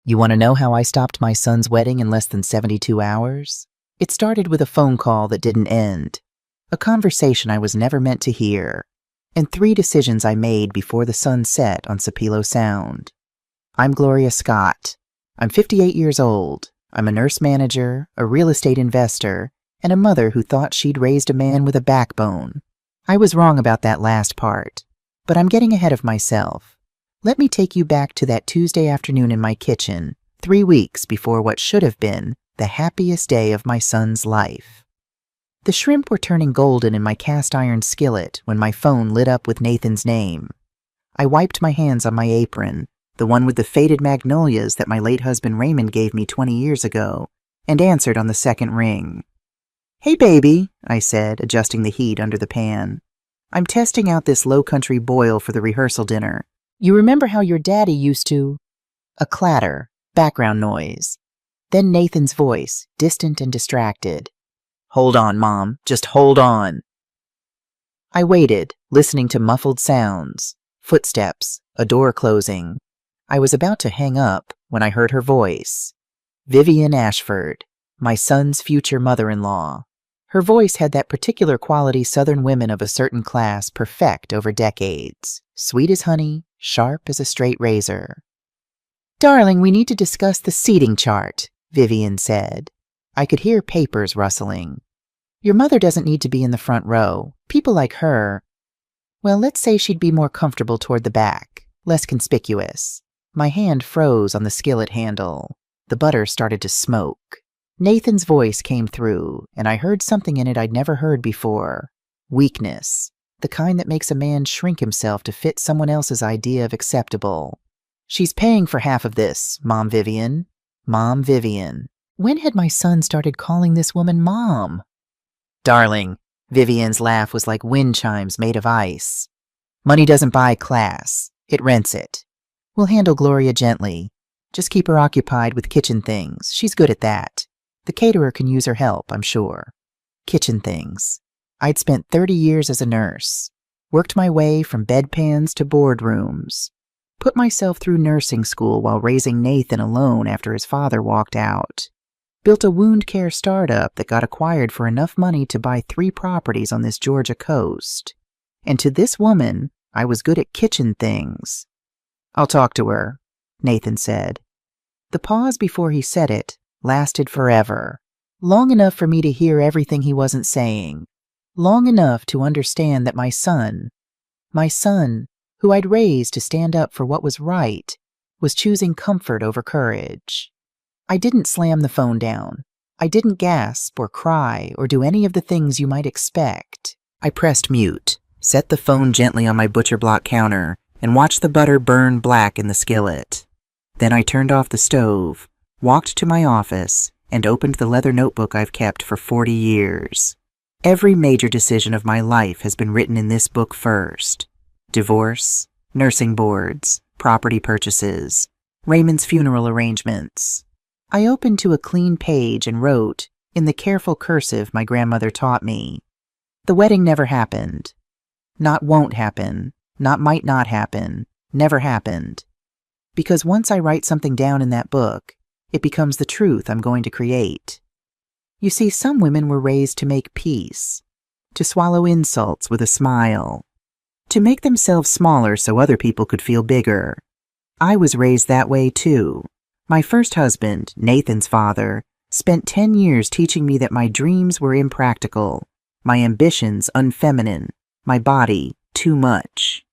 You want to know how I stopped my son's wedding in less than 72 hours? It started with a phone call that didn't end, a conversation I was never meant to hear, and 3 decisions I made before the sun set on Sapelo Sound. I'm Gloria Scott. I'm 58 years old. I'm a nurse manager, a real estate investor, and a mother who thought she'd raised a man with a backbone. I was wrong about that last part, but I'm getting ahead of myself. Let me take you back to that Tuesday afternoon in my kitchen, 3 weeks before what should have been the happiest day of my son's life. The shrimp were turning golden in my cast iron skillet when my phone lit up with Nathan's name. I wiped my hands on my apron, the one with the faded magnolias that my late husband Raymond gave me 20 years ago, and answered on the second ring. "Hey, baby," I said, adjusting the heat under the pan. "I'm testing out this low-country boil for the rehearsal dinner. You remember how your daddy used to—" A clatter, background noise. Then Nathan's voice, distant and distracted. "Hold on, Mom. Just hold on." I waited, listening to muffled sounds, footsteps, a door closing. I was about to hang up when I heard her voice. Vivian Ashford, my son's future mother-in-law. Her voice had that particular quality Southern women of a certain class perfect over decades. Sweet as honey, sharp as a straight razor. "Darling, we need to discuss the seating chart," Vivian said. I could hear papers rustling. "Your mother doesn't need to be in the front row. People like her, well, let's say she'd be more comfortable toward the back, less conspicuous." My hand froze on the skillet handle. The butter started to smoke. Nathan's voice came through, and I heard something in it I'd never heard before. Weakness. The kind that makes a man shrink himself to fit someone else's idea of acceptable. "She's paying for half of this, Mom Vivian." Mom Vivian. When had my son started calling this woman Mom? "Darling," Vivian's laugh was like wind chimes made of ice. "Money doesn't buy class. It rents it. We'll handle Gloria gently. Just keep her occupied with kitchen things. She's good at that. The caterer can use her help, I'm sure." Kitchen things. I'd spent 30 years as a nurse. Worked my way from bedpans to boardrooms. Put myself through nursing school while raising Nathan alone after his father walked out. Built a wound care startup that got acquired for enough money to buy 3 properties on this Georgia coast. And to this woman, I was good at kitchen things. "I'll talk to her," Nathan said. The pause before he said it lasted forever. Long enough for me to hear everything he wasn't saying. Long enough to understand that my son, who I'd raised to stand up for what was right, was choosing comfort over courage. I didn't slam the phone down. I didn't gasp or cry or do any of the things you might expect. I pressed mute, set the phone gently on my butcher block counter, and watched the butter burn black in the skillet. Then I turned off the stove, walked to my office, and opened the leather notebook I've kept for 40 years. Every major decision of my life has been written in this book first. Divorce, nursing boards, property purchases, Raymond's funeral arrangements. I opened to a clean page and wrote, in the careful cursive my grandmother taught me, "The wedding never happened. Not won't happen, not might not happen, never happened." Because once I write something down in that book, it becomes the truth I'm going to create. You see, some women were raised to make peace, to swallow insults with a smile, to make themselves smaller so other people could feel bigger. I was raised that way too. My first husband, Nathan's father, spent 10 years teaching me that my dreams were impractical, my ambitions unfeminine, my body too much.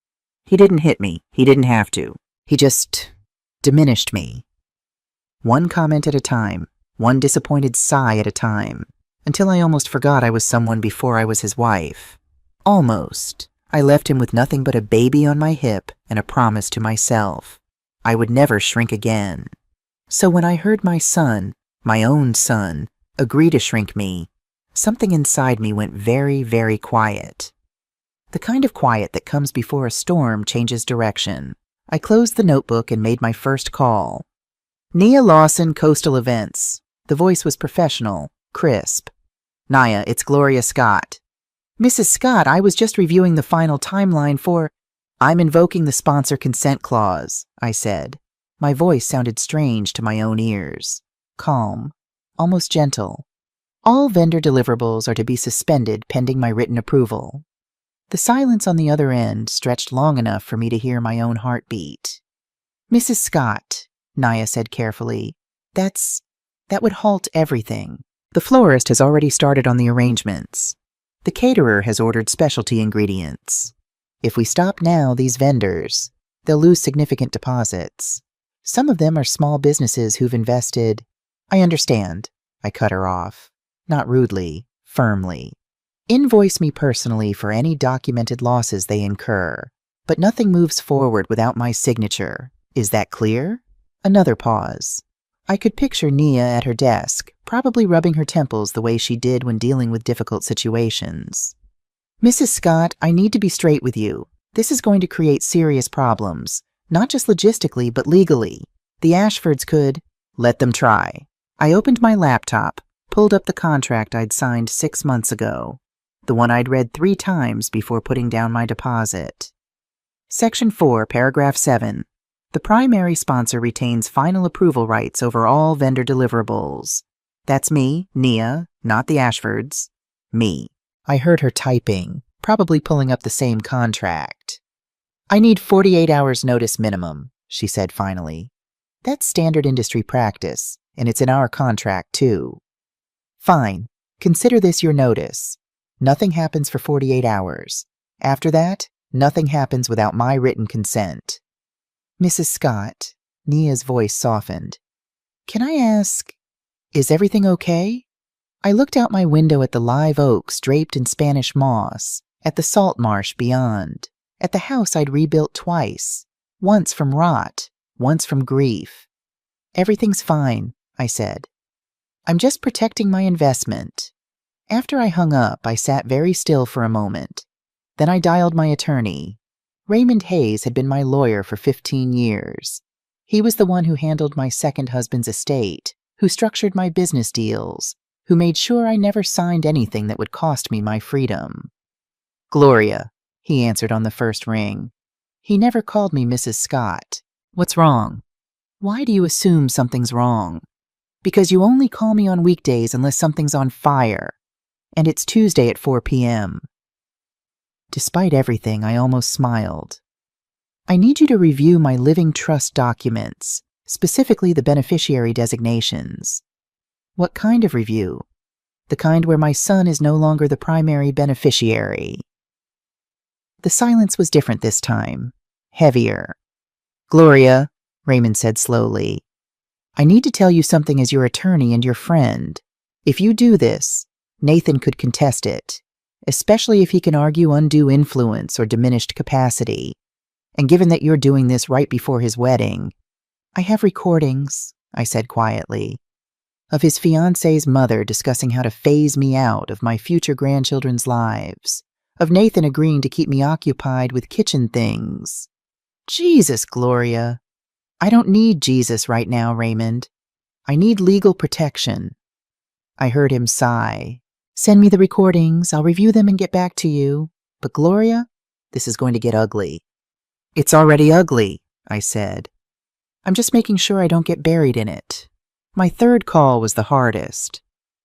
He didn't hit me. He didn't have to. He just diminished me. One comment at a time, one disappointed sigh at a time, until I almost forgot I was someone before I was his wife. Almost. I left him with nothing but a baby on my hip and a promise to myself. I would never shrink again. So when I heard my son, my own son, agree to shrink me, something inside me went very, very quiet. The kind of quiet that comes before a storm changes direction. I closed the notebook and made my first call. "Nia Lawson, Coastal Events." The voice was professional, crisp. "Nia, it's Gloria Scott." "Mrs. Scott, I was just reviewing the final timeline for—" "I'm invoking the sponsor consent clause," I said. My voice sounded strange to my own ears. Calm, almost gentle. All vendor deliverables are to be suspended pending my written approval. The silence on the other end stretched long enough for me to hear my own heartbeat. Mrs. Scott, Naya said carefully, that would halt everything. The florist has already started on the arrangements. The caterer has ordered specialty ingredients. If we stop now, these vendors, they'll lose significant deposits. Some of them are small businesses who've invested. I understand, I cut her off. Not rudely, firmly. Invoice me personally for any documented losses they incur, but nothing moves forward without my signature. Is that clear? Another pause. I could picture Nia at her desk, probably rubbing her temples the way she did when dealing with difficult situations. Mrs. Scott, I need to be straight with you. This is going to create serious problems, not just logistically, but legally. The Ashfords could. Let them try. I opened my laptop, pulled up the contract I'd signed 6 months ago, the one I'd read 3 times before putting down my deposit. Section 4, paragraph 7. The primary sponsor retains final approval rights over all vendor deliverables. That's me, Nia, not the Ashfords. Me. I heard her typing, probably pulling up the same contract. I need 48 hours notice minimum, she said finally. That's standard industry practice, and it's in our contract too. Fine. Consider this your notice. Nothing happens for 48 hours. After that, nothing happens without my written consent. Mrs. Scott, Nia's voice softened. Can I ask, is everything okay? I looked out my window at the live oaks draped in Spanish moss, at the salt marsh beyond, at the house I'd rebuilt twice, once from rot, once from grief. Everything's fine, I said. I'm just protecting my investment. After I hung up, I sat very still for a moment. Then I dialed my attorney. Raymond Hayes had been my lawyer for 15 years. He was the one who handled my second husband's estate, who structured my business deals, who made sure I never signed anything that would cost me my freedom. Gloria, he answered on the first ring. He never called me Mrs. Scott. What's wrong? Why do you assume something's wrong? Because you only call me on weekdays unless something's on fire. And it's Tuesday at 4 p.m. Despite everything, I almost smiled. I need you to review my living trust documents, specifically the beneficiary designations. What kind of review? The kind where my son is no longer the primary beneficiary. The silence was different this time, heavier. Gloria, Raymond said slowly, I need to tell you something as your attorney and your friend. If you do this, Nathan could contest it, especially if he can argue undue influence or diminished capacity. And given that you're doing this right before his wedding, I have recordings, I said quietly, of his fiancée's mother discussing how to phase me out of my future grandchildren's lives, of Nathan agreeing to keep me occupied with kitchen things. Jesus, Gloria. I don't need Jesus right now, Raymond. I need legal protection. I heard him sigh. Send me the recordings, I'll review them and get back to you. But Gloria, this is going to get ugly. It's already ugly, I said. I'm just making sure I don't get buried in it. My third call was the hardest.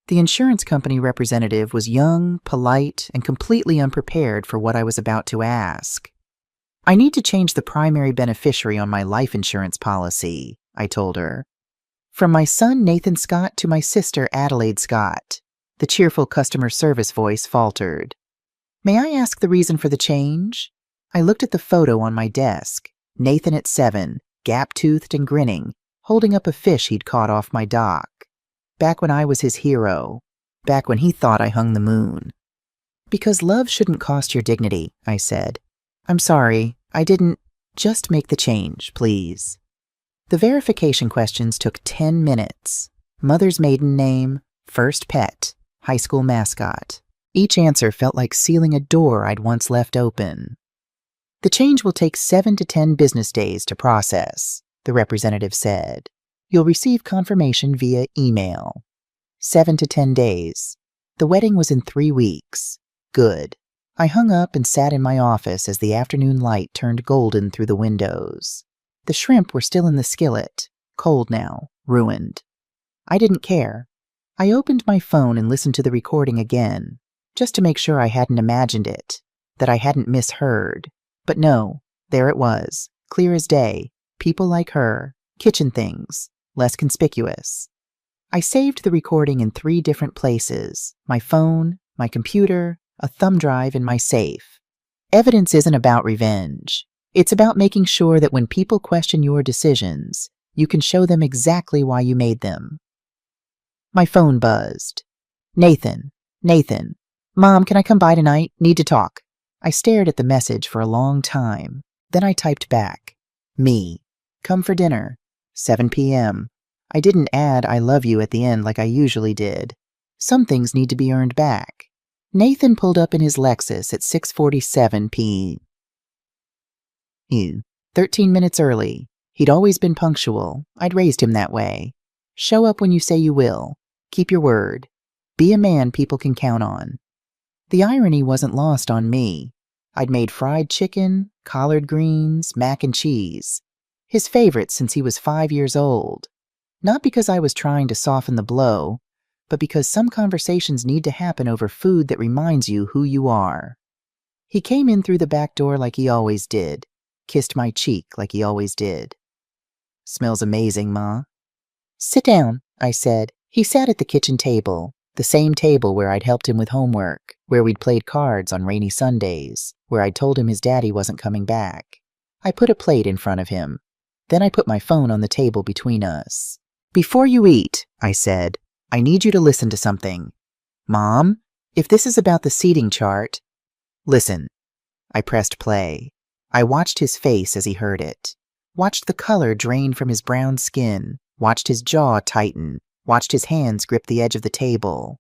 The insurance company representative was young, polite, and completely unprepared for what I was about to ask. I need to change the primary beneficiary on my life insurance policy, I told her. From my son Nathan Scott to my sister Adelaide Scott. The cheerful customer service voice faltered. May I ask the reason for the change? I looked at the photo on my desk. Nathan at 7, gap-toothed and grinning, holding up a fish he'd caught off my dock. Back when I was his hero. Back when he thought I hung the moon. Because love shouldn't cost your dignity, I said. I'm sorry, I didn't. Just make the change, please. The verification questions took 10 minutes. Mother's maiden name, first pet, high school mascot. Each answer felt like sealing a door I'd once left open. The change will take 7 to 10 business days to process, the representative said. You'll receive confirmation via email. 7 to 10 days. The wedding was in 3 weeks. Good. I hung up and sat in my office as the afternoon light turned golden through the windows. The shrimp were still in the skillet, cold now, ruined. I didn't care. I opened my phone and listened to the recording again, just to make sure I hadn't imagined it, that I hadn't misheard. But no, there it was, clear as day, people like her, kitchen things, less conspicuous. I saved the recording in 3 different places: my phone, my computer, a thumb drive, and my safe. Evidence isn't about revenge. It's about making sure that when people question your decisions, you can show them exactly why you made them. My phone buzzed. Nathan. Mom, can I come by tonight? Need to talk. I stared at the message for a long time. Then I typed back. Me. Come for dinner. 7 p.m. I didn't add I love you at the end like I usually did. Some things need to be earned back. Nathan pulled up in his Lexus at 6:47 p.m. 13 minutes early. He'd always been punctual. I'd raised him that way. Show up when you say you will. Keep your word. Be a man people can count on. The irony wasn't lost on me. I'd made fried chicken, collard greens, mac and cheese. His favorite since he was 5 years old. Not because I was trying to soften the blow, but because some conversations need to happen over food that reminds you who you are. He came in through the back door like he always did. Kissed my cheek like he always did. Smells amazing, Ma. Sit down, I said. He sat at the kitchen table, the same table where I'd helped him with homework, where we'd played cards on rainy Sundays, where I'd told him his daddy wasn't coming back. I put a plate in front of him. Then I put my phone on the table between us. Before you eat, I said, I need you to listen to something. Mom, if this is about the seating chart, listen. I pressed play. I watched his face as he heard it. Watched the color drain from his brown skin. Watched his jaw tighten. Watched his hands grip the edge of the table.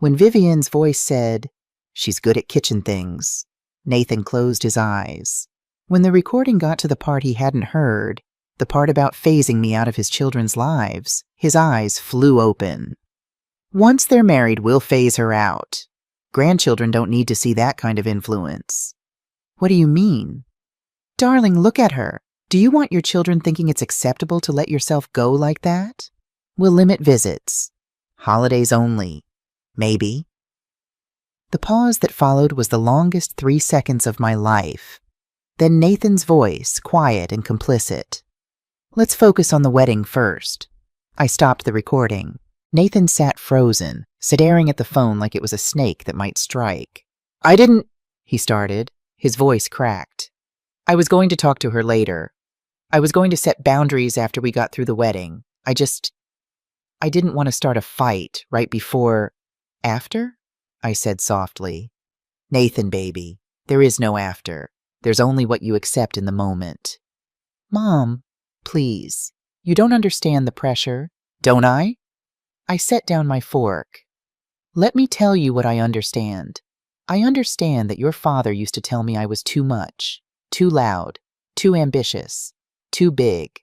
When Vivian's voice said, she's good at kitchen things, Nathan closed his eyes. When the recording got to the part he hadn't heard, the part about phasing me out of his children's lives, his eyes flew open. Once they're married, we'll phase her out. Grandchildren don't need to see that kind of influence. What do you mean? Darling, look at her. Do you want your children thinking it's acceptable to let yourself go like that? We'll limit visits. Holidays only. Maybe. The pause that followed was the longest 3 seconds of my life. Then Nathan's voice, quiet and complicit. Let's focus on the wedding first. I stopped the recording. Nathan sat frozen, staring at the phone like it was a snake that might strike. I didn't, he started. His voice cracked. I was going to talk to her later. I was going to set boundaries after we got through the wedding. I didn't want to start a fight right before. After? I said softly. Nathan, baby, there is no after. There's only what you accept in the moment. Mom, please. You don't understand the pressure. Don't I? I set down my fork. Let me tell you what I understand. I understand that your father used to tell me I was too much, too loud, too ambitious, too big.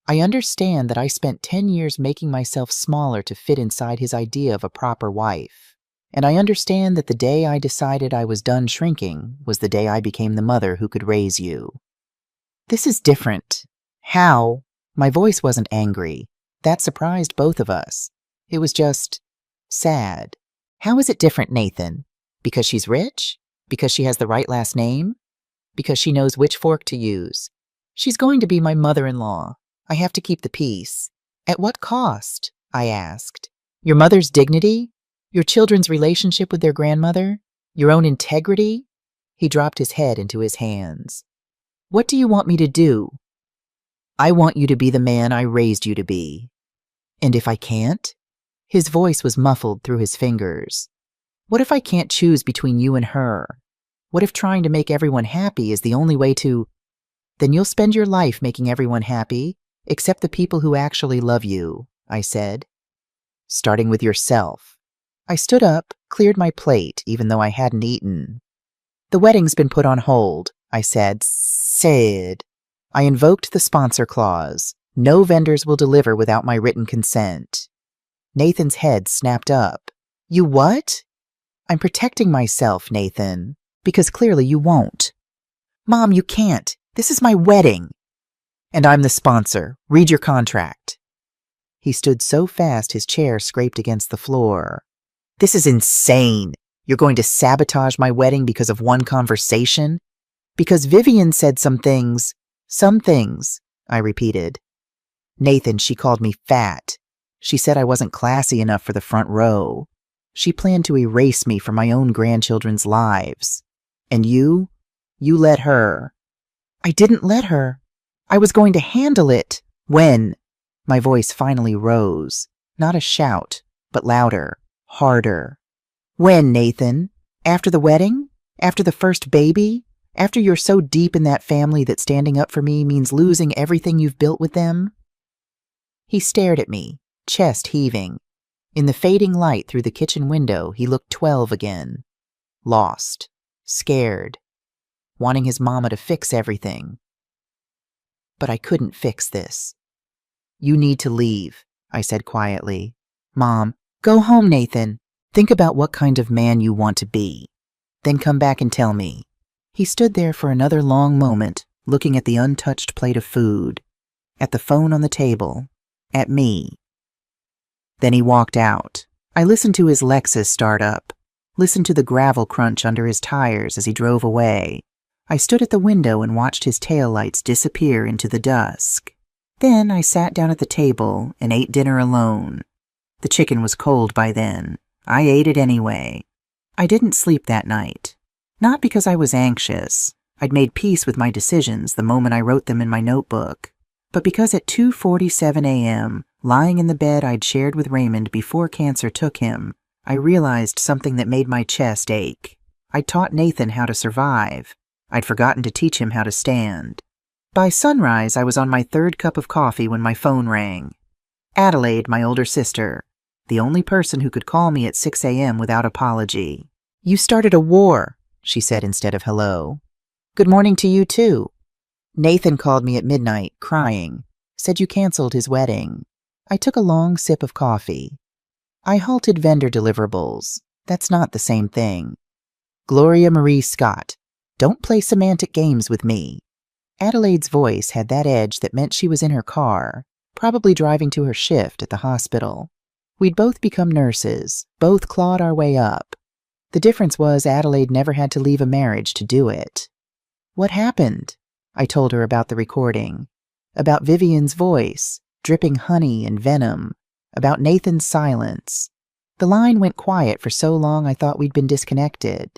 I understand that I spent 10 years making myself smaller to fit inside his idea of a proper wife. And I understand that the day I decided I was done shrinking was the day I became the mother who could raise you. This is different. How? My voice wasn't angry. That surprised both of us. It was just sad. How is it different, Nathan? Because she's rich? Because she has the right last name? Because she knows which fork to use? She's going to be my mother-in-law. I have to keep the peace. At what cost? I asked. Your mother's dignity? Your children's relationship with their grandmother? Your own integrity? He dropped his head into his hands. What do you want me to do? I want you to be the man I raised you to be. And if I can't? His voice was muffled through his fingers. What if I can't choose between you and her? What if trying to make everyone happy is the only way to... Then you'll spend your life making everyone happy, except the people who actually love you, I said. Starting with yourself. I stood up, cleared my plate, even though I hadn't eaten. The wedding's been put on hold, I said. I invoked the sponsor clause. No vendors will deliver without my written consent. Nathan's head snapped up. You what? I'm protecting myself, Nathan, because clearly you won't. Mom, you can't. This is my wedding. And I'm the sponsor. Read your contract. He stood so fast his chair scraped against the floor. This is insane. You're going to sabotage my wedding because of one conversation? Because Vivian said some things, I repeated. Nathan, she called me fat. She said I wasn't classy enough for the front row. She planned to erase me from my own grandchildren's lives. And you let her. I didn't let her. I was going to handle it. When? My voice finally rose, not a shout, but louder, harder. When, Nathan? After the wedding? After the first baby? After you're so deep in that family that standing up for me means losing everything you've built with them? He stared at me, chest heaving. In the fading light through the kitchen window, he looked 12 again. Lost, scared, wanting his mama to fix everything. But I couldn't fix this. You need to leave, I said quietly. Mom, go home, Nathan. Think about what kind of man you want to be. Then come back and tell me. He stood there for another long moment, looking at the untouched plate of food, at the phone on the table, at me. Then he walked out. I listened to his Lexus start up, listened to the gravel crunch under his tires as he drove away. I stood at the window and watched his taillights disappear into the dusk. Then I sat down at the table and ate dinner alone. The chicken was cold by then. I ate it anyway. I didn't sleep that night. Not because I was anxious. I'd made peace with my decisions the moment I wrote them in my notebook. But because at 2:47 a.m., lying in the bed I'd shared with Raymond before cancer took him, I realized something that made my chest ache. I'd taught Nathan how to survive. I'd forgotten to teach him how to stand. By sunrise, I was on my third cup of coffee when my phone rang. Adelaide, my older sister, the only person who could call me at 6 a.m. without apology. You started a war, she said instead of hello. Good morning to you, too. Nathan called me at midnight, crying, said you canceled his wedding. I took a long sip of coffee. I halted vendor deliverables. That's not the same thing. Gloria Marie Scott, don't play semantic games with me. Adelaide's voice had that edge that meant she was in her car, probably driving to her shift at the hospital. We'd both become nurses, both clawed our way up. The difference was Adelaide never had to leave a marriage to do it. What happened? I told her about the recording, about Vivian's voice, dripping honey and venom, about Nathan's silence. The line went quiet for so long I thought we'd been disconnected.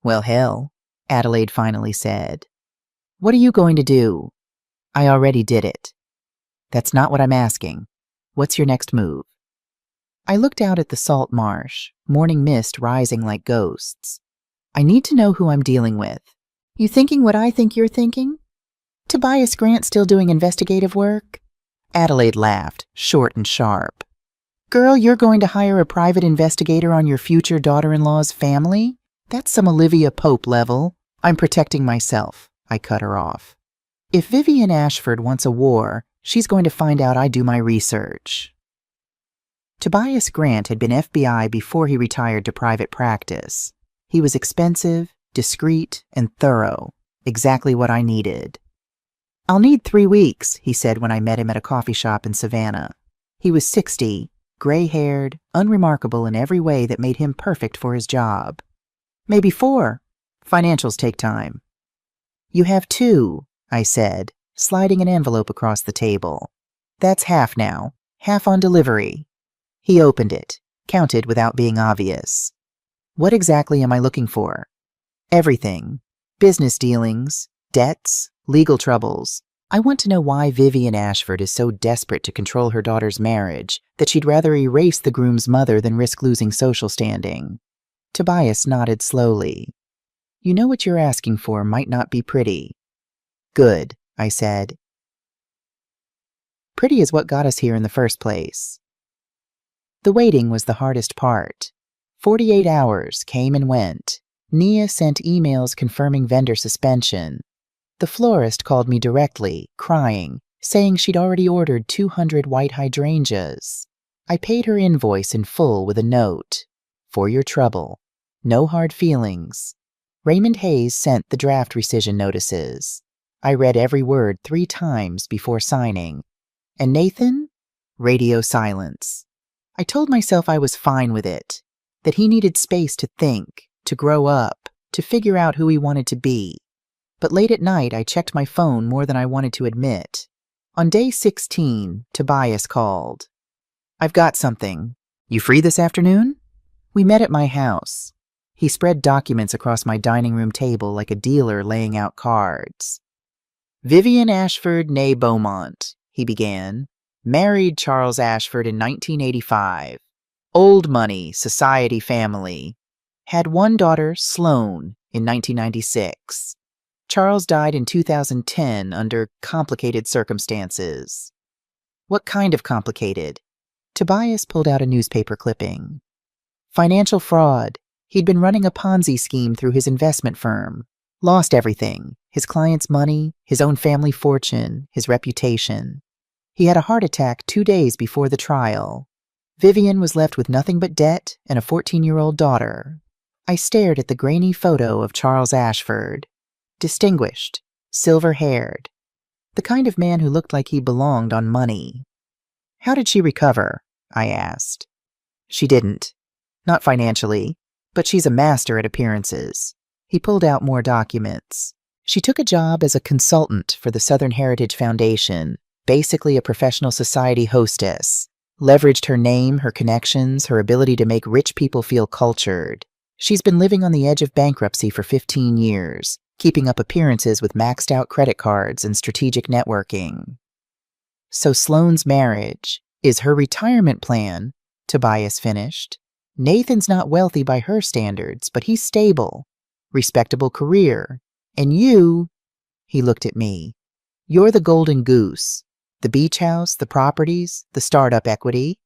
Well, hell, Adelaide finally said. What are you going to do? I already did it. That's not what I'm asking. What's your next move? I looked out at the salt marsh, morning mist rising like ghosts. I need to know who I'm dealing with. You thinking what I think you're thinking? Tobias Grant still doing investigative work? Adelaide laughed, short and sharp. Girl, you're going to hire a private investigator on your future daughter-in-law's family? That's some Olivia Pope level. I'm protecting myself, I cut her off. If Vivian Ashford wants a war, she's going to find out I do my research. Tobias Grant had been FBI before he retired to private practice. He was expensive, discreet, and thorough, exactly what I needed. I'll need 3 weeks, he said when I met him at a coffee shop in Savannah. He was 60, gray-haired, unremarkable in every way that made him perfect for his job. Maybe 4. Financials take time. You have 2, I said, sliding an envelope across the table. That's half now, half on delivery. He opened it, counted without being obvious. What exactly am I looking for? Everything. Business dealings, debts, legal troubles. I want to know why Vivian Ashford is so desperate to control her daughter's marriage that she'd rather erase the groom's mother than risk losing social standing. Tobias nodded slowly. You know what you're asking for might not be pretty. Good, I said. Pretty is what got us here in the first place. The waiting was the hardest part. 48 hours came and went. Nia sent emails confirming vendor suspension. The florist called me directly, crying, saying she'd already ordered 200 white hydrangeas. I paid her invoice in full with a note. For your trouble. No hard feelings. Raymond Hayes sent the draft rescission notices. I read every word 3 times before signing. And Nathan? Radio silence. I told myself I was fine with it, that he needed space to think, to grow up, to figure out who he wanted to be. But late at night, I checked my phone more than I wanted to admit. On day 16, Tobias called. "I've got something. You free this afternoon?" We met at my house. He spread documents across my dining room table like a dealer laying out cards. "Vivian Ashford née Beaumont," he began. "Married Charles Ashford in 1985. Old money, society family. Had 1 daughter, Sloane, in 1996. Charles died in 2010 under complicated circumstances." "What kind of complicated?" Tobias pulled out a newspaper clipping. "Financial fraud. He'd been running a Ponzi scheme through his investment firm. Lost everything. His clients' money, his own family fortune, his reputation. He had a heart attack 2 days before the trial. Vivian was left with nothing but debt and a 14-year-old daughter." I stared at the grainy photo of Charles Ashford. Distinguished, silver-haired. The kind of man who looked like he belonged on money. "How did she recover?" I asked. "She didn't. Not financially, but she's a master at appearances." He pulled out more documents. "She took a job as a consultant for the Southern Heritage Foundation, basically a professional society hostess. Leveraged her name, her connections, her ability to make rich people feel cultured. She's been living on the edge of bankruptcy for 15 years, keeping up appearances with maxed-out credit cards and strategic networking." "So Sloane's marriage is her retirement plan," Tobias finished. "Nathan's not wealthy by her standards, but he's stable. Respectable career. And you," he looked at me, "you're the golden goose. The beach house, the properties, the startup equity.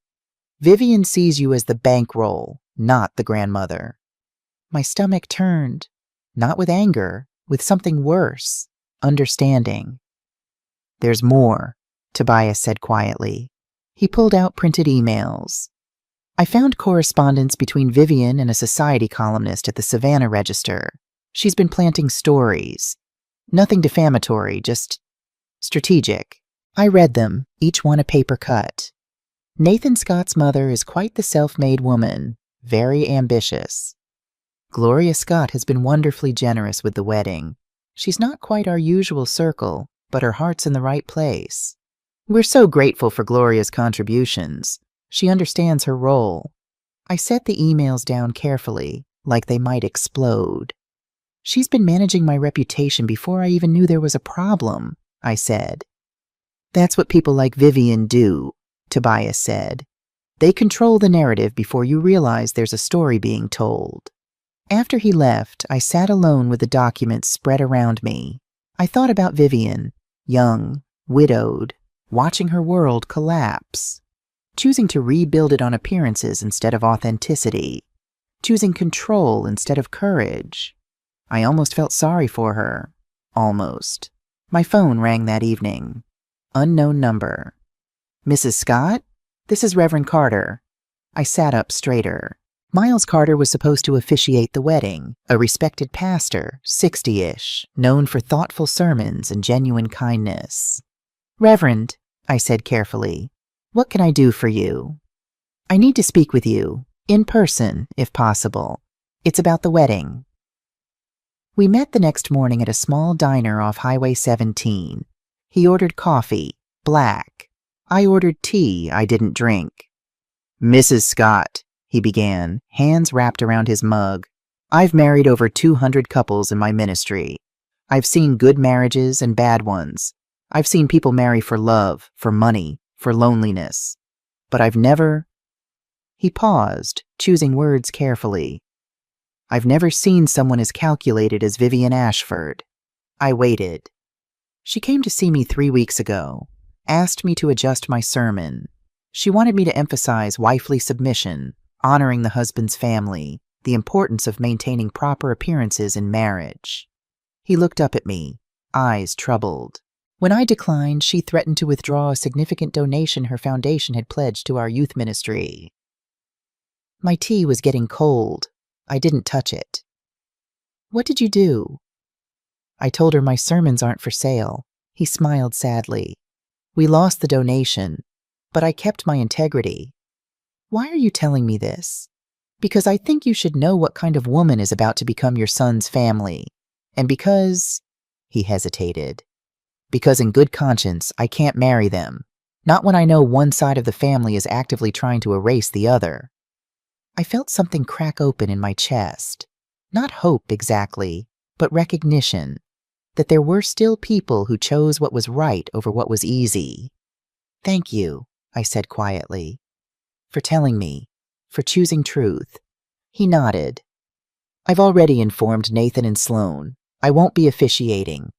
Vivian sees you as the bankroll, not the grandmother." My stomach turned, not with anger, with something worse, understanding. "There's more," Tobias said quietly. He pulled out printed emails. "I found correspondence between Vivian and a society columnist at the Savannah Register. She's been planting stories. Nothing defamatory, just strategic. I read them, each one a paper cut. Nathan Scott's mother is quite the self-made woman, very ambitious. Gloria Scott has been wonderfully generous with the wedding. She's not quite our usual circle, but her heart's in the right place. We're so grateful for Gloria's contributions. She understands her role." I set the emails down carefully, like they might explode. "She's been managing my reputation before I even knew there was a problem," I said. "That's what people like Vivian do," Tobias said. "They control the narrative before you realize there's a story being told." After he left, I sat alone with the documents spread around me. I thought about Vivian, young, widowed, watching her world collapse, choosing to rebuild it on appearances instead of authenticity, choosing control instead of courage. I almost felt sorry for her. Almost. My phone rang that evening. Unknown number. "Mrs. Scott? This is Reverend Carter." I sat up straighter. Miles Carter was supposed to officiate the wedding, a respected pastor, 60-ish, known for thoughtful sermons and genuine kindness. "Reverend," I said carefully, "what can I do for you?" "I need to speak with you, in person, if possible. It's about the wedding." We met the next morning at a small diner off Highway 17. He ordered coffee, black. I ordered tea I didn't drink. "Mrs. Scott," he began, hands wrapped around his mug. "I've married over 200 couples in my ministry. I've seen good marriages and bad ones. I've seen people marry for love, for money, for loneliness. But I've never—" He paused, choosing words carefully. "I've never seen someone as calculated as Vivian Ashford." I waited. She came to see me 3 weeks ago, asked me to adjust my sermon. She wanted me to emphasize wifely submission, honoring the husband's family, the importance of maintaining proper appearances in marriage. He looked up at me, eyes troubled. When I declined, she threatened to withdraw a significant donation her foundation had pledged to our youth ministry. My tea was getting cold. I didn't touch it. "What did you do?" I told her my sermons aren't for sale. He smiled sadly. We lost the donation, but I kept my integrity. Why are you telling me this? Because I think you should know what kind of woman is about to become your son's family. And because, he hesitated, because in good conscience I can't marry them. Not when I know one side of the family is actively trying to erase the other. I felt something crack open in my chest. Not hope exactly, but recognition that there were still people who chose what was right over what was easy. Thank you, I said quietly, for telling me, for choosing truth. He nodded. I've already informed Nathan and Sloan. I won't be officiating.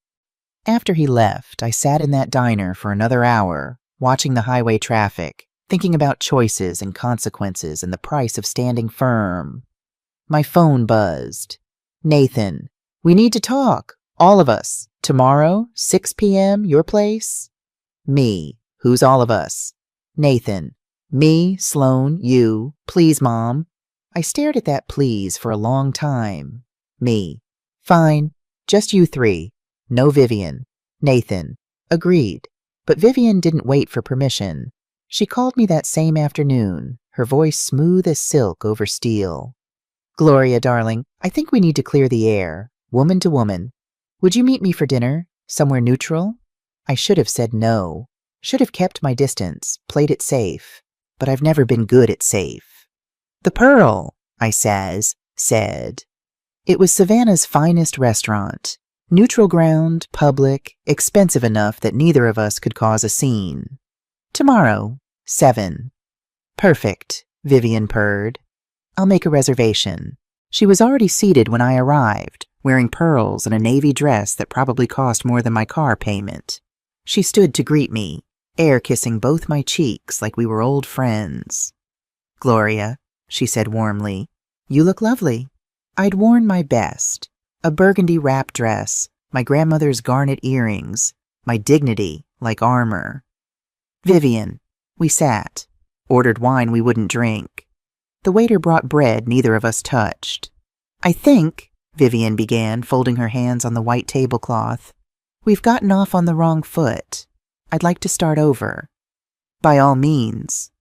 After he left, I sat in that diner for another hour, watching the highway traffic, thinking about choices and consequences and the price of standing firm. My phone buzzed. Nathan, we need to talk. All of us. Tomorrow, 6 p.m., your place? Me. Who's all of us? Nathan. Me, Sloan, you. Please, Mom. I stared at that please for a long time. Me. Fine. Just you three. No Vivian. Nathan. Agreed. But Vivian didn't wait for permission. She called me that same afternoon, her voice smooth as silk over steel. Gloria, darling, I think we need to clear the air, woman to woman. Would you meet me for dinner, somewhere neutral? I should have said no, should have kept my distance, played it safe, but I've never been good at safe. The Pearl, I said. It was Savannah's finest restaurant. Neutral ground, public, expensive enough that neither of us could cause a scene. Tomorrow, 7. Perfect, Vivian purred. I'll make a reservation. She was already seated when I arrived, wearing pearls and a navy dress that probably cost more than my car payment. She stood to greet me, air kissing both my cheeks like we were old friends. Gloria, she said warmly, you look lovely. I'd worn my best, a burgundy wrap dress, my grandmother's garnet earrings, my dignity like armor. Vivian, we sat, ordered wine we wouldn't drink. The waiter brought bread neither of us touched. I think, Vivian began, folding her hands on the white tablecloth, we've gotten off on the wrong foot. I'd like to start over. By all means.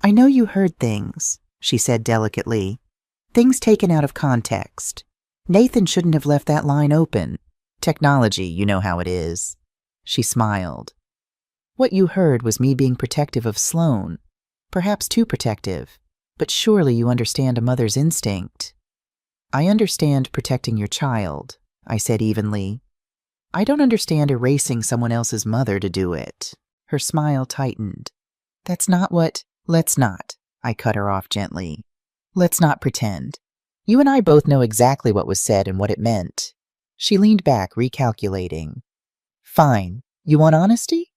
I know you heard things, she said delicately. Things taken out of context. Nathan shouldn't have left that line open. Technology, you know how it is. She smiled. What you heard was me being protective of Sloan. Perhaps too protective. But surely you understand a mother's instinct. I understand protecting your child, I said evenly. I don't understand erasing someone else's mother to do it. Her smile tightened. That's not what... Let's not, I cut her off gently. Let's not pretend. You and I both know exactly what was said and what it meant. She leaned back, recalculating. Fine. You want honesty?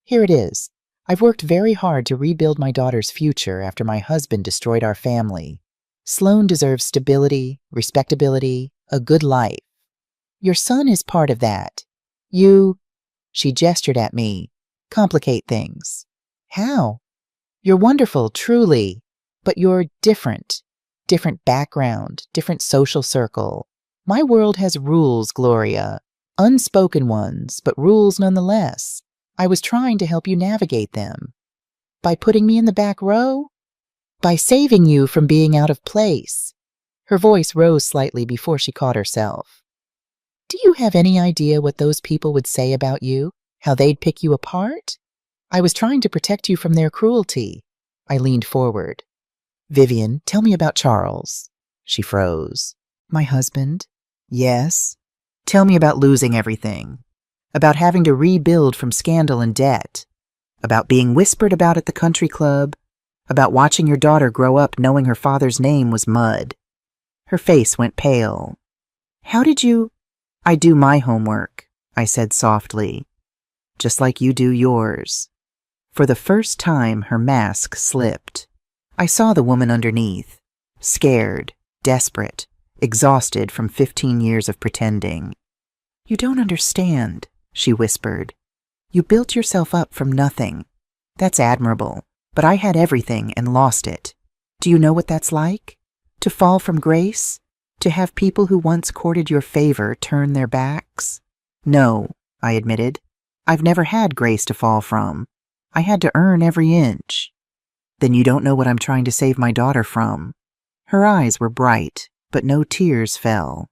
Here it is. I've worked very hard to rebuild my daughter's future after my husband destroyed our family. Sloan deserves stability, respectability, a good life. Your son is part of that. You, she gestured at me, complicate things. How? You're wonderful, truly, but you're different. Different background, different social circle. My world has rules, Gloria. Unspoken ones, but rules nonetheless. I was trying to help you navigate them. By putting me in the back row? By saving you from being out of place. Her voice rose slightly before she caught herself. Do you have any idea what those people would say about you? How they'd pick you apart? I was trying to protect you from their cruelty. I leaned forward. Vivian, tell me about Charles. She froze. My husband? Yes. Tell me about losing everything. About having to rebuild from scandal and debt. About being whispered about at the country club. About watching your daughter grow up knowing her father's name was mud. Her face went pale. How did you... I do my homework, I said softly. Just like you do yours. For the first time, her mask slipped. I saw the woman underneath. Scared, desperate, exhausted from 15 years of pretending. You don't understand, she whispered. You built yourself up from nothing. That's admirable, but I had everything and lost it. Do you know what that's like? To fall from grace? To have people who once courted your favor turn their backs? No, I admitted. I've never had grace to fall from. I had to earn every inch. Then you don't know what I'm trying to save my daughter from. Her eyes were bright, but no tears fell.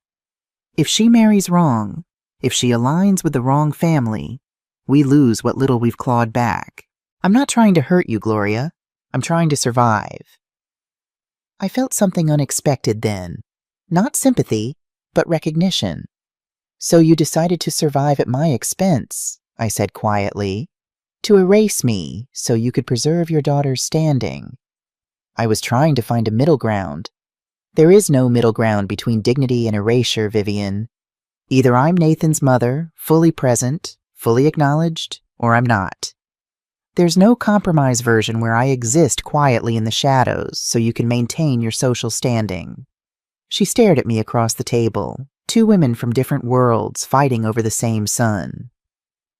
If she marries wrong, if she aligns with the wrong family, we lose what little we've clawed back. I'm not trying to hurt you, Gloria. I'm trying to survive. I felt something unexpected then. Not sympathy, but recognition. So you decided to survive at my expense, I said quietly, to erase me so you could preserve your daughter's standing. I was trying to find a middle ground. There is no middle ground between dignity and erasure, Vivian. Either I'm Nathan's mother, fully present, fully acknowledged, or I'm not. There's no compromise version where I exist quietly in the shadows so you can maintain your social standing. She stared at me across the table, two women from different worlds fighting over the same sun.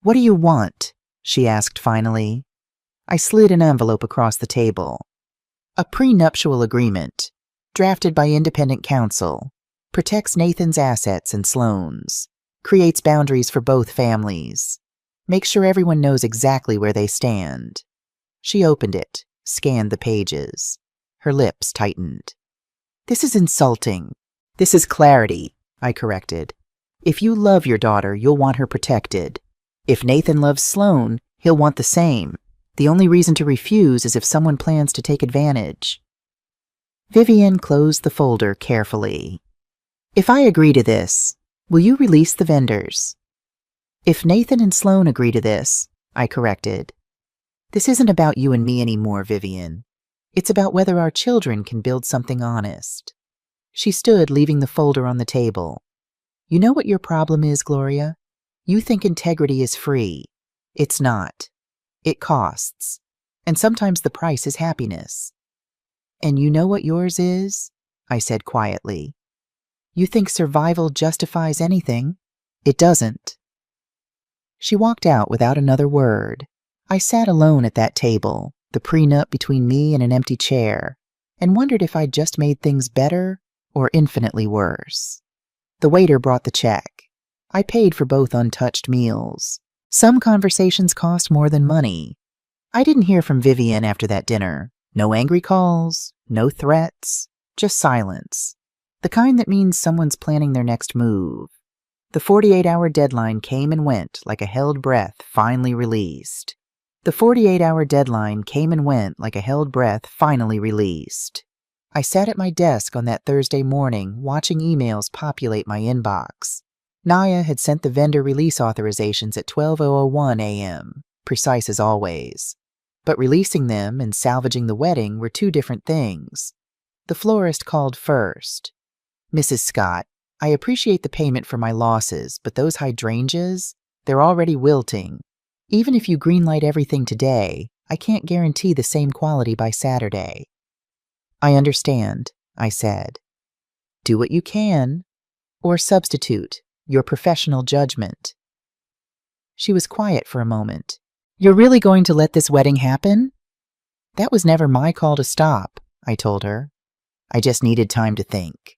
What do you want? She asked finally. I slid an envelope across the table. A prenuptial agreement, drafted by independent counsel, protects Nathan's assets and Sloane's, creates boundaries for both families, makes sure everyone knows exactly where they stand. She opened it, scanned the pages. Her lips tightened. This is insulting. This is clarity, I corrected. If you love your daughter, you'll want her protected. If Nathan loves Sloane, he'll want the same. The only reason to refuse is if someone plans to take advantage. Vivian closed the folder carefully. If I agree to this, will you release the vendors? If Nathan and Sloane agree to this, I corrected. This isn't about you and me anymore, Vivian. It's about whether our children can build something honest. She stood, leaving the folder on the table. You know what your problem is, Gloria? You think integrity is free. It's not. It costs. And sometimes the price is happiness. And you know what yours is? I said quietly. You think survival justifies anything. It doesn't. She walked out without another word. I sat alone at that table, the prenup between me and an empty chair, and wondered if I'd just made things better or infinitely worse. The waiter brought the check. I paid for both untouched meals. Some conversations cost more than money. I didn't hear from Vivian after that dinner. No angry calls, no threats, just silence. The kind that means someone's planning their next move. The 48-hour deadline came and went like a held breath finally released. The 48-hour deadline came and went like a held breath finally released. I sat at my desk on that Thursday morning watching emails populate my inbox. Naya had sent the vendor release authorizations at 12:01 a.m., precise as always. But releasing them and salvaging the wedding were two different things. The florist called first. Mrs. Scott, I appreciate the payment for my losses, but those hydrangeas, they're already wilting. Even if you greenlight everything today, I can't guarantee the same quality by Saturday. I understand, I said. Do what you can, or substitute your professional judgment. She was quiet for a moment. You're really going to let this wedding happen? That was never my call to stop, I told her. I just needed time to think.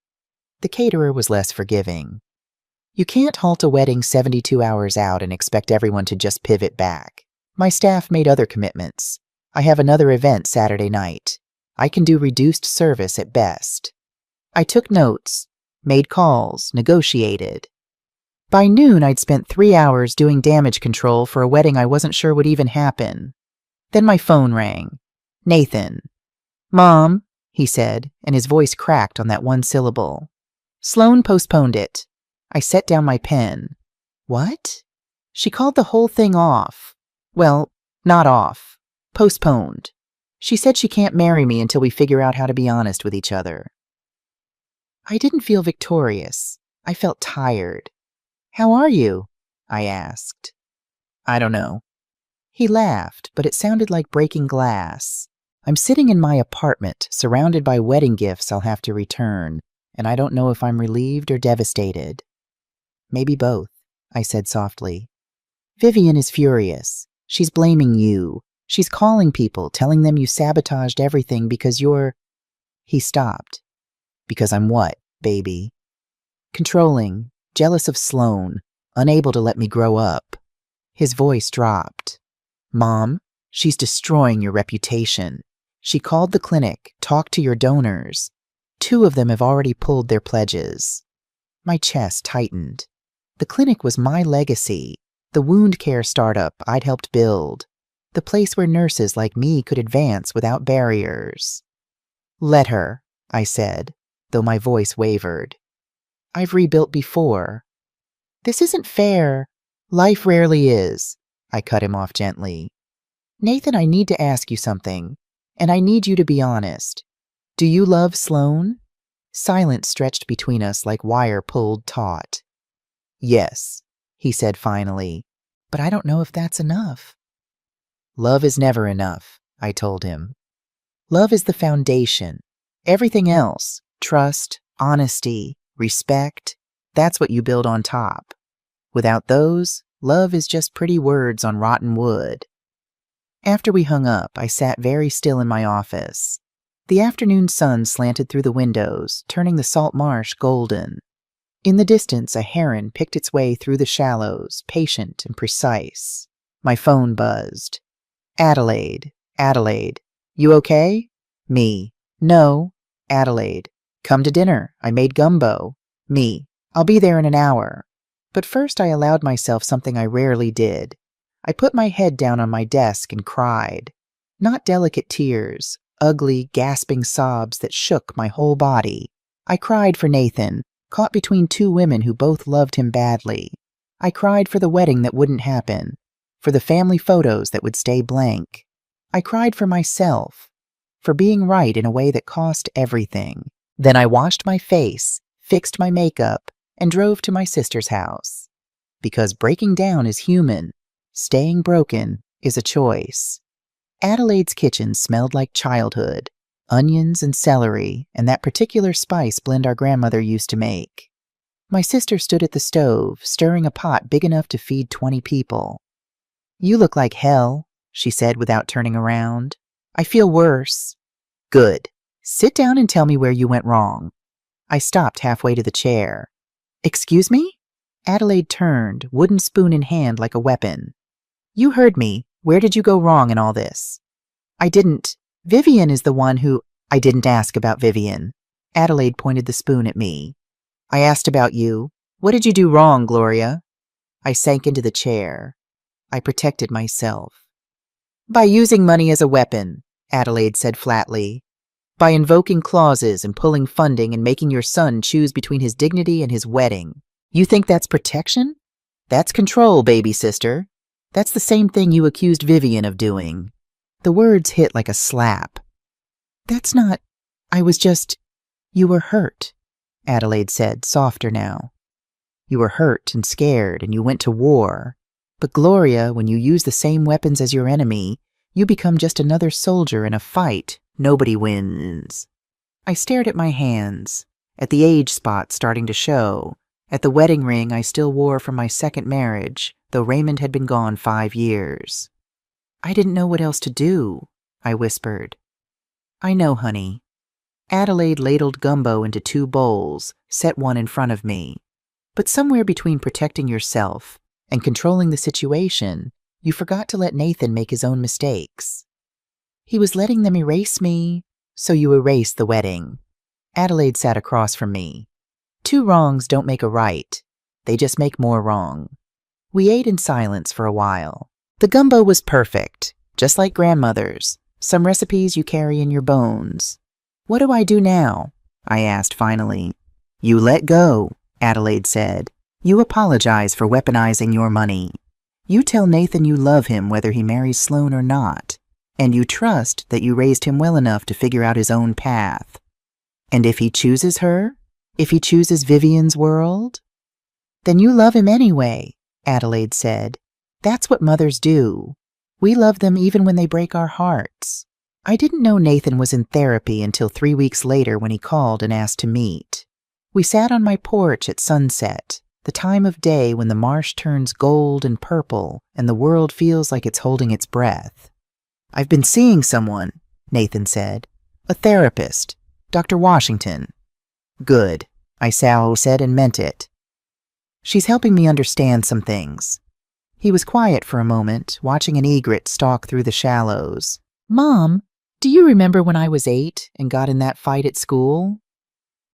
The caterer was less forgiving. You can't halt a wedding 72 hours out and expect everyone to just pivot back. My staff made other commitments. I have another event Saturday night. I can do reduced service at best. I took notes, made calls, negotiated. By noon, I'd spent 3 hours doing damage control for a wedding I wasn't sure would even happen. Then my phone rang. Nathan. Mom, he said, and his voice cracked on that one syllable. Sloane postponed it. I set down my pen. What? She called the whole thing off. Well, not off. Postponed. She said she can't marry me until we figure out how to be honest with each other. I didn't feel victorious. I felt tired. How are you? I asked. I don't know. He laughed, but it sounded like breaking glass. I'm sitting in my apartment, surrounded by wedding gifts I'll have to return, and I don't know if I'm relieved or devastated. Maybe both, I said softly. Vivian is furious. She's blaming you. She's calling people, telling them you sabotaged everything because you're... He stopped. Because I'm what, baby? Controlling, jealous of Sloane, unable to let me grow up. His voice dropped. Mom, she's destroying your reputation. She called the clinic, talked to your donors. 2 of them have already pulled their pledges. My chest tightened. The clinic was my legacy, the wound care startup I'd helped build, the place where nurses like me could advance without barriers. Let her, I said, though my voice wavered. I've rebuilt before. This isn't fair. Life rarely is. I cut him off gently. Nathan, I need to ask you something, and I need you to be honest. Do you love Sloan? Silence stretched between us like wire pulled taut. Yes, he said finally, but I don't know if that's enough. Love is never enough, I told him. Love is the foundation. Everything else, trust, honesty, respect, that's what you build on top. Without those, love is just pretty words on rotten wood. After we hung up, I sat very still in my office. The afternoon sun slanted through the windows, turning the salt marsh golden. In the distance, a heron picked its way through the shallows, patient and precise. My phone buzzed. Adelaide, Adelaide, you okay? Me, no. Adelaide, come to dinner. I made gumbo. Me, I'll be there in an hour. But first I allowed myself something I rarely did. I put my head down on my desk and cried. Not delicate tears, ugly, gasping sobs that shook my whole body. I cried for Nathan, caught between 2 women who both loved him badly. I cried for the wedding that wouldn't happen, for the family photos that would stay blank. I cried for myself, for being right in a way that cost everything. Then I washed my face, fixed my makeup, and drove to my sister's house. Because breaking down is human, staying broken is a choice. Adelaide's kitchen smelled like childhood, onions and celery, and that particular spice blend our grandmother used to make. My sister stood at the stove, stirring a pot big enough to feed 20 people. You look like hell, she said without turning around. I feel worse. Good. Sit down and tell me where you went wrong. I stopped halfway to the chair. Excuse me? Adelaide turned, wooden spoon in hand like a weapon. You heard me. Where did you go wrong in all this? I didn't. Vivian is the one who... I didn't ask about Vivian. Adelaide pointed the spoon at me. I asked about you. What did you do wrong, Gloria? I sank into the chair. I protected myself. By using money as a weapon, Adelaide said flatly. By invoking clauses and pulling funding and making your son choose between his dignity and his wedding. You think that's protection? That's control, baby sister. That's the same thing you accused Vivian of doing. The words hit like a slap. That's not... I was just... You were hurt, Adelaide said, softer now. You were hurt and scared, and you went to war. But Gloria, when you use the same weapons as your enemy, you become just another soldier in a fight. Nobody wins. I stared at my hands, at the age spots starting to show, at the wedding ring I still wore from my second marriage, though Raymond had been gone 5 years. I didn't know what else to do, I whispered. I know, honey. Adelaide ladled gumbo into 2 bowls, set one in front of me. But somewhere between protecting yourself and controlling the situation, you forgot to let Nathan make his own mistakes. He was letting them erase me, so you erased the wedding. Adelaide sat across from me. 2 wrongs don't make a right. They just make more wrong. We ate in silence for a while. The gumbo was perfect, just like grandmother's, some recipes you carry in your bones. What do I do now? I asked finally. You let go, Adelaide said. You apologize for weaponizing your money. You tell Nathan you love him whether he marries Sloan or not. And you trust that you raised him well enough to figure out his own path. And if he chooses her, if he chooses Vivian's world, then you love him anyway, Adelaide said. That's what mothers do. We love them even when they break our hearts. I didn't know Nathan was in therapy until 3 weeks later when he called and asked to meet. We sat on my porch at sunset, the time of day when the marsh turns gold and purple and the world feels like it's holding its breath. I've been seeing someone, Nathan said. A therapist, Dr. Washington. Good, I said and meant it. She's helping me understand some things." He was quiet for a moment, watching an egret stalk through the shallows. "Mom, do you remember when I was 8 and got in that fight at school?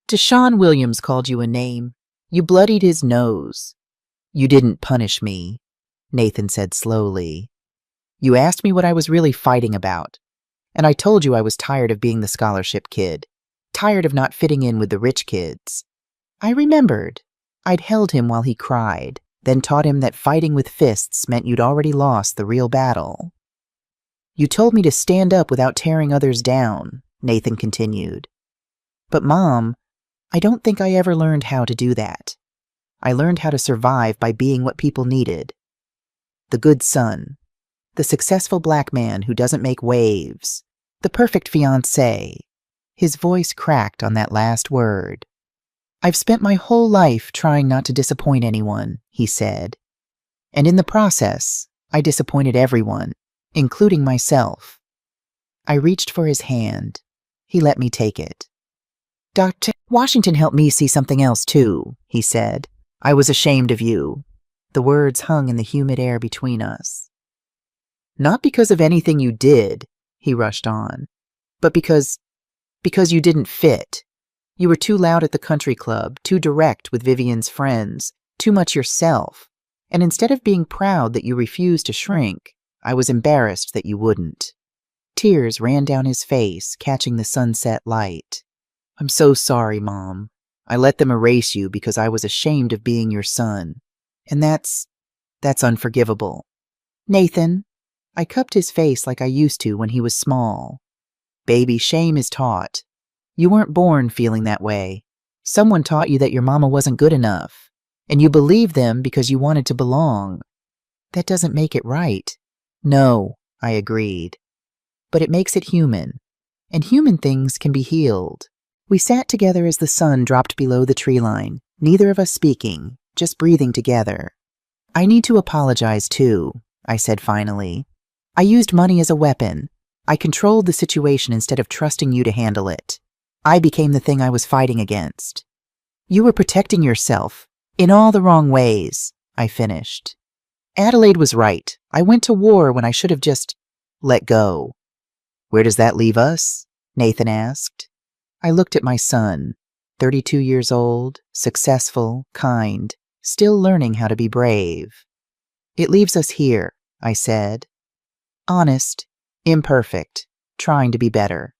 Deshaun Williams called you a name. You bloodied his nose. You didn't punish me," Nathan said slowly. "You asked me what I was really fighting about, and I told you I was tired of being the scholarship kid, tired of not fitting in with the rich kids. I remembered. I'd held him while he cried, then taught him that fighting with fists meant you'd already lost the real battle. You told me to stand up without tearing others down," Nathan continued. "But Mom, I don't think I ever learned how to do that. I learned how to survive by being what people needed. The good son, the successful black man who doesn't make waves, the perfect fiancé." His voice cracked on that last word. "I've spent my whole life trying not to disappoint anyone," he said. "And in the process, I disappointed everyone, including myself." I reached for his hand. He let me take it. "Dr. Washington helped me see something else, too," he said. "I was ashamed of you." The words hung in the humid air between us. "Not because of anything you did," he rushed on, "but because you didn't fit. You were too loud at the country club, too direct with Vivian's friends, too much yourself. And instead of being proud that you refused to shrink, I was embarrassed that you wouldn't." Tears ran down his face, catching the sunset light. "I'm so sorry, Mom. I let them erase you because I was ashamed of being your son. And that's unforgivable." "Nathan," I cupped his face like I used to when he was small. "Baby, shame is taught. You weren't born feeling that way. Someone taught you that your mama wasn't good enough, and you believed them because you wanted to belong. That doesn't make it right." "No," I agreed. "But it makes it human, and human things can be healed." We sat together as the sun dropped below the tree line, neither of us speaking, just breathing together. "I need to apologize too," I said finally. "I used money as a weapon. I controlled the situation instead of trusting you to handle it. I became the thing I was fighting against." "You were protecting yourself, in all the wrong ways," I finished. "Adelaide was right. I went to war when I should have just let go." "Where does that leave us?" Nathan asked. I looked at my son, 32 years old, successful, kind, still learning how to be brave. "It leaves us here," I said. "Honest, imperfect, trying to be better."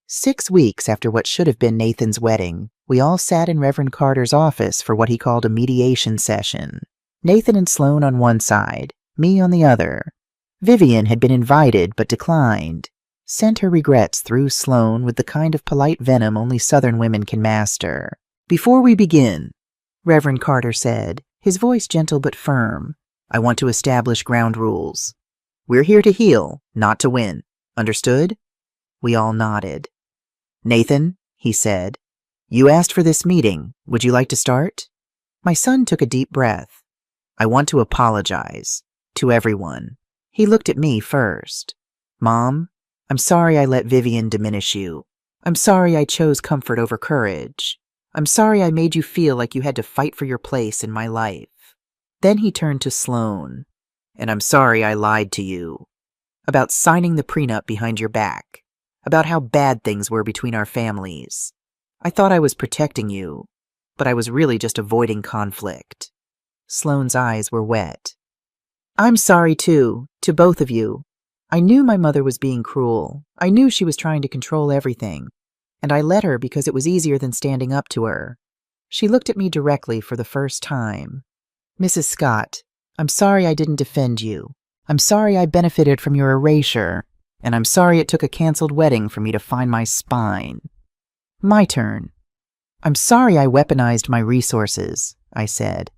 6 weeks after what should have been Nathan's wedding, we all sat in Reverend Carter's office for what he called a mediation session. Nathan and Sloan on one side, me on the other. Vivian had been invited but declined. Sent her regrets through Sloan with the kind of polite venom only Southern women can master. "Before we begin," Reverend Carter said, his voice gentle but firm, "I want to establish ground rules. We're here to heal, not to win. Understood?" We all nodded. "Nathan," he said, "you asked for this meeting. Would you like to start?" My son took a deep breath. "I want to apologize. To everyone." He looked at me first. "Mom, I'm sorry I let Vivian diminish you. I'm sorry I chose comfort over courage. I'm sorry I made you feel like you had to fight for your place in my life." Then he turned to Sloan. "And I'm sorry I lied to you. About signing the prenup behind your back. About how bad things were between our families. I thought I was protecting you, but I was really just avoiding conflict." Sloan's eyes were wet. "I'm sorry too, to both of you. I knew my mother was being cruel. I knew she was trying to control everything, and I let her because it was easier than standing up to her." She looked at me directly for the first time. "Mrs. Scott, I'm sorry I didn't defend you. I'm sorry I benefited from your erasure, and I'm sorry it took a canceled wedding for me to find my spine." My turn. "I'm sorry I weaponized my resources," I said.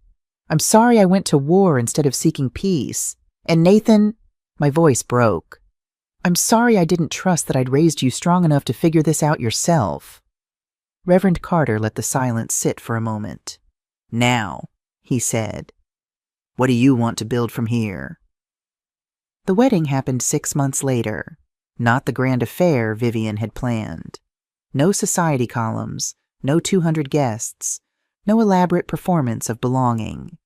"I'm sorry I went to war instead of seeking peace. And Nathan," my voice broke, "I'm sorry I didn't trust that I'd raised you strong enough to figure this out yourself." Reverend Carter let the silence sit for a moment. "Now," he said, "what do you want to build from here?" The wedding happened 6 months later, not the grand affair Vivian had planned. No society columns, no 200 guests, No elaborate performance of belonging.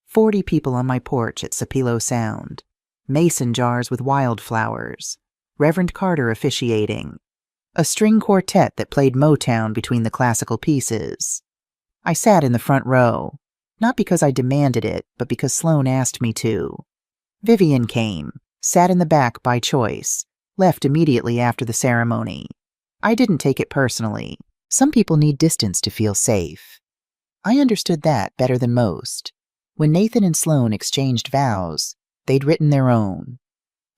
40 people on my porch at Sapelo Sound. Mason jars with wildflowers. Reverend Carter officiating. A string quartet that played Motown between the classical pieces. I sat in the front row, not because I demanded it, but because Sloane asked me to. Vivian came, sat in the back by choice, left immediately after the ceremony. I didn't take it personally. Some people need distance to feel safe. I understood that better than most. When Nathan and Sloane exchanged vows, they'd written their own.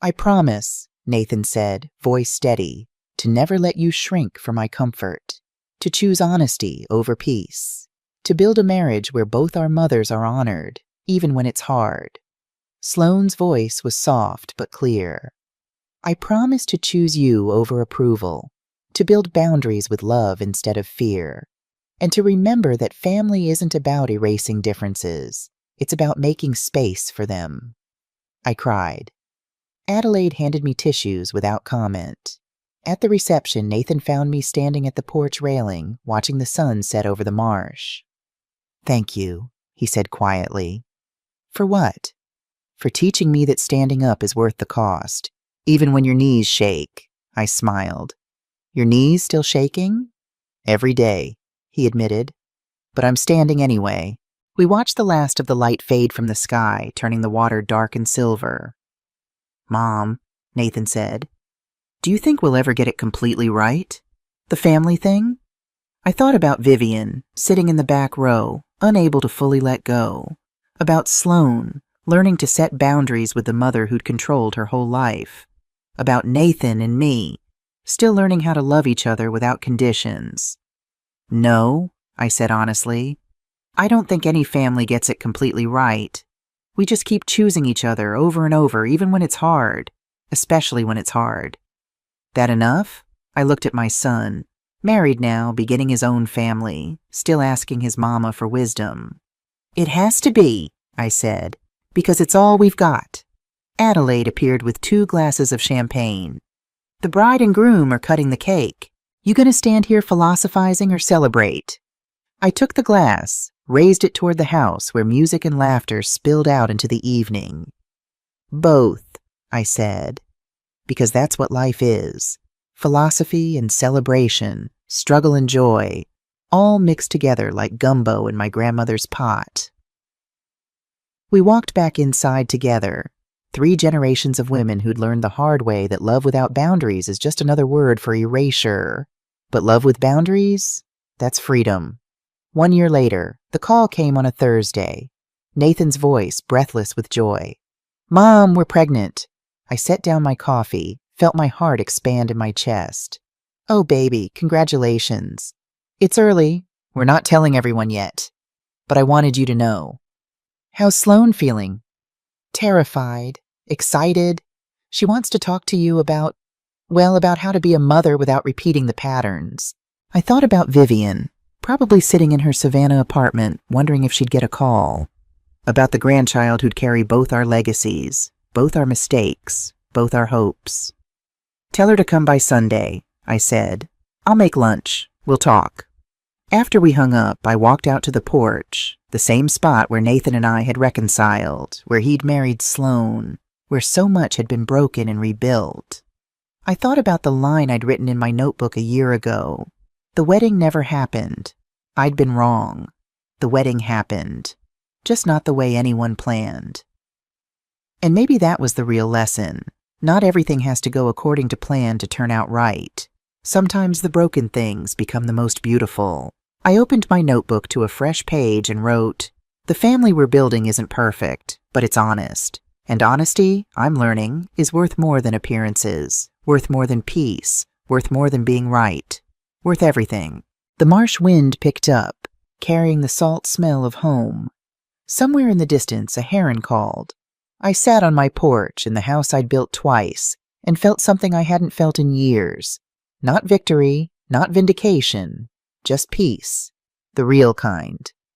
"I promise," Nathan said, voice steady, "to never let you shrink for my comfort, to choose honesty over peace, to build a marriage where both our mothers are honored, even when it's hard." Sloane's voice was soft but clear. "I promise to choose you over approval, to build boundaries with love instead of fear, and to remember that family isn't about erasing differences. It's about making space for them." I cried. Adelaide handed me tissues without comment. At the reception, Nathan found me standing at the porch railing, watching the sun set over the marsh. "Thank you," he said quietly. "For what?" "For teaching me that standing up is worth the cost, even when your knees shake," I smiled. "Your knees still shaking?" "Every day," he admitted. "But I'm standing anyway." We watched the last of the light fade from the sky, turning the water dark and silver. "Mom," Nathan said, "do you think we'll ever get it completely right? The family thing?" I thought about Vivian, sitting in the back row, unable to fully let go. About Sloane, learning to set boundaries with the mother who'd controlled her whole life. About Nathan and me, still learning how to love each other without conditions. "No," I said honestly. "I don't think any family gets it completely right. We just keep choosing each other over and over, even when it's hard, especially when it's hard." "That enough?" I looked at my son, married now, beginning his own family, still asking his mama for wisdom. "It has to be," I said, "because it's all we've got." Adelaide appeared with 2 glasses of champagne. "The bride and groom are cutting the cake. You gonna stand here philosophizing or celebrate?" I took the glass, raised it toward the house where music and laughter spilled out into the evening. "Both," I said, "because that's what life is. Philosophy and celebration, struggle and joy, all mixed together like gumbo in my grandmother's pot." We walked back inside together, 3 generations of women who'd learned the hard way that love without boundaries is just another word for erasure. But love with boundaries? That's freedom. 1 year later, the call came on a Thursday. Nathan's voice, breathless with joy. "Mom, we're pregnant." I set down my coffee, felt my heart expand in my chest. "Oh, baby, congratulations. It's early. We're not telling everyone yet. But I wanted you to know." "How's Sloane feeling?" "Terrified, excited. She wants to talk to you about how to be a mother without repeating the patterns." I thought about Vivian, probably sitting in her Savannah apartment, wondering if she'd get a call. About the grandchild who'd carry both our legacies, both our mistakes, both our hopes. "Tell her to come by Sunday," I said. "I'll make lunch. We'll talk." After we hung up, I walked out to the porch, the same spot where Nathan and I had reconciled, where he'd married Sloane, where so much had been broken and rebuilt. I thought about the line I'd written in my notebook a year ago. The wedding never happened. I'd been wrong. The wedding happened, just not the way anyone planned. And maybe that was the real lesson. Not everything has to go according to plan to turn out right. Sometimes the broken things become the most beautiful. I opened my notebook to a fresh page and wrote, "The family we're building isn't perfect, but it's honest. And honesty, I'm learning, is worth more than appearances, worth more than peace, worth more than being right, worth everything." The marsh wind picked up, carrying the salt smell of home. Somewhere in the distance, a heron called. I sat on my porch in the house I'd built twice and felt something I hadn't felt in years. Not victory, not vindication, just peace, the real kind.